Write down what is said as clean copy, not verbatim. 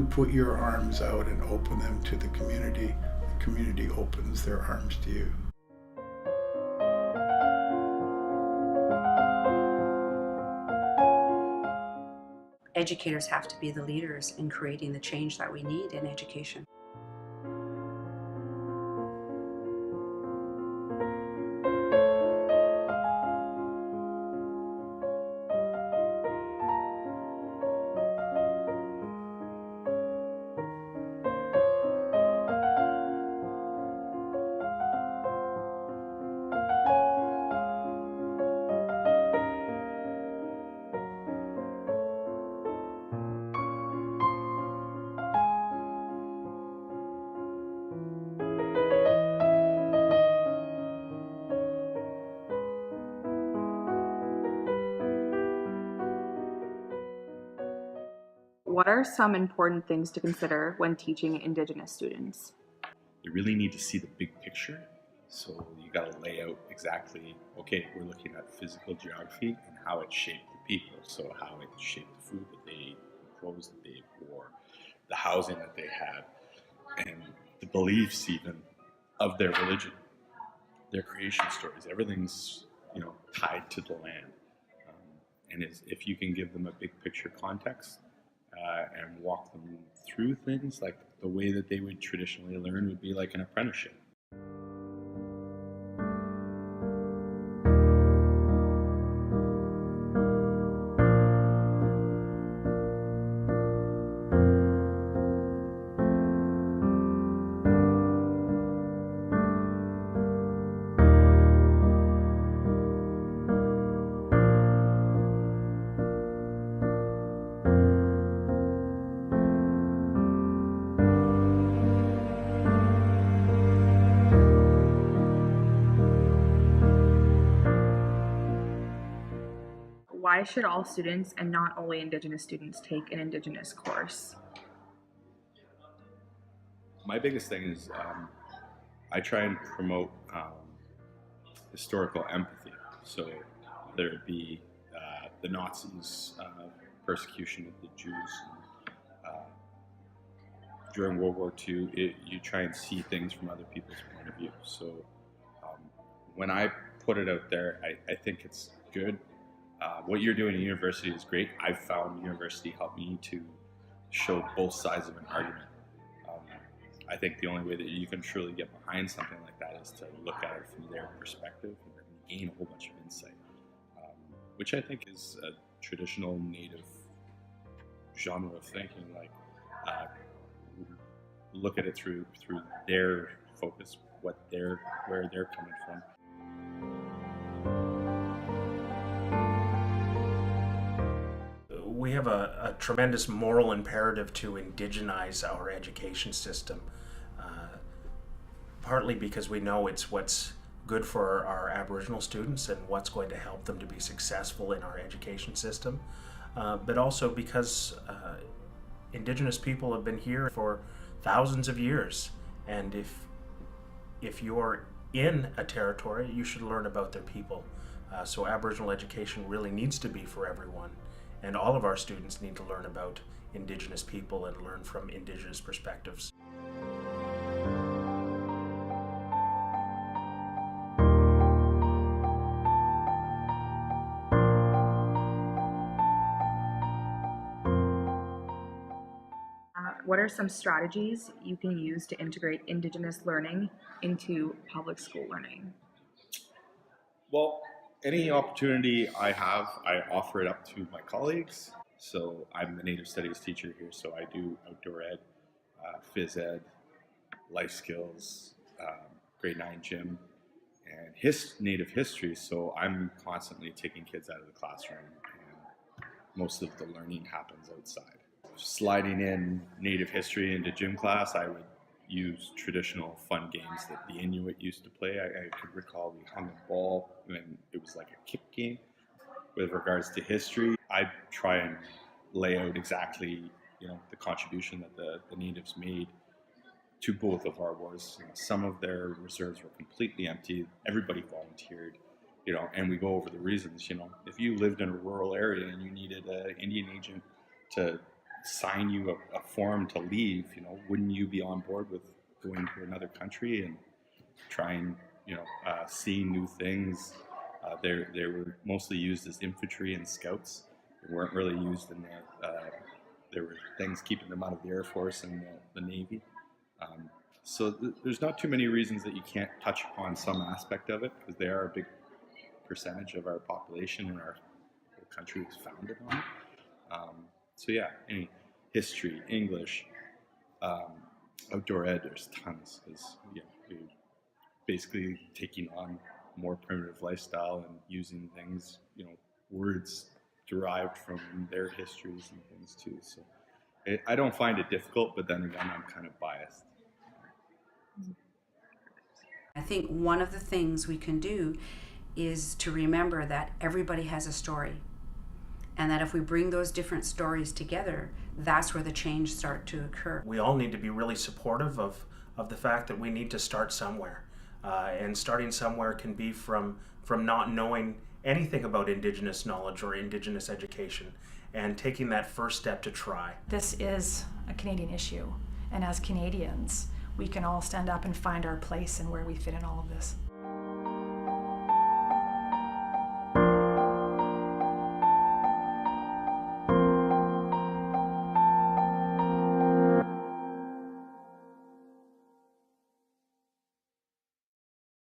you put your arms out and open them to the community opens their arms to you. Educators have to be the leaders in creating the change that we need in education. What are some important things to consider when teaching Indigenous students? You really need to see the big picture. So you got to lay out exactly, okay, we're looking at physical geography and how it shaped the people. So how it shaped the food that they ate, the clothes that they wore, the housing that they had, and the beliefs even of their religion, their creation stories. Everything's, tied to the land. If you can give them a big picture context, and walk them through things, like the way that they would traditionally learn would be like an apprenticeship. Why should all students and not only Indigenous students take an Indigenous course? My biggest thing is I try and promote historical empathy. So whether it be the Nazis' persecution of the Jews during World War II, you try and see things from other people's point of view. So when I put it out there, I think it's good. What you're doing at university is great. I've found university helped me to show both sides of an argument. I think the only way that you can truly get behind something like that is to look at it from their perspective and gain a whole bunch of insight, which I think is a traditional Native genre of thinking. Like, look at it through their focus, where they're coming from. We have a tremendous moral imperative to indigenize our education system, partly because we know it's what's good for our Aboriginal students and what's going to help them to be successful in our education system, but also because Indigenous people have been here for thousands of years, and if you're in a territory, you should learn about their people. So Aboriginal education really needs to be for everyone. And all of our students need to learn about Indigenous people and learn from Indigenous perspectives. What are some strategies you can use to integrate Indigenous learning into public school learning? Well, any opportunity I have, I offer it up to my colleagues. So I'm the Native Studies teacher here, so I do outdoor ed, phys ed, life skills, grade 9 gym, and Native history. So I'm constantly taking kids out of the classroom, and most of the learning happens outside. Sliding in Native history into gym class, I would use traditional fun games that the Inuit used to play. I could recall we hung a ball and it was like a kick game. With regards to history, I try and lay out exactly, the contribution that the natives made to both of our wars. Some of their reserves were completely empty. Everybody volunteered, and we go over the reasons. If you lived in a rural area and you needed an Indian agent to sign you a form to leave, wouldn't you be on board with going to another country and trying, seeing new things? They were mostly used as infantry and scouts. They weren't really used in there were things keeping them out of the Air Force and the Navy. So there's not too many reasons that you can't touch upon some aspect of it, because they are a big percentage of our population, and our whole country is founded on it. So yeah, any history, English, outdoor ed, there's tons. Because you're basically taking on more primitive lifestyle and using things, words derived from their histories and things too. So I don't find it difficult, but then again, I'm kind of biased. I think one of the things we can do is to remember that everybody has a story, and that if we bring those different stories together, that's where the change starts to occur. We all need to be really supportive of the fact that we need to start somewhere. And starting somewhere can be from not knowing anything about Indigenous knowledge or Indigenous education, and taking that first step to try. This is a Canadian issue, and as Canadians, we can all stand up and find our place and where we fit in all of this.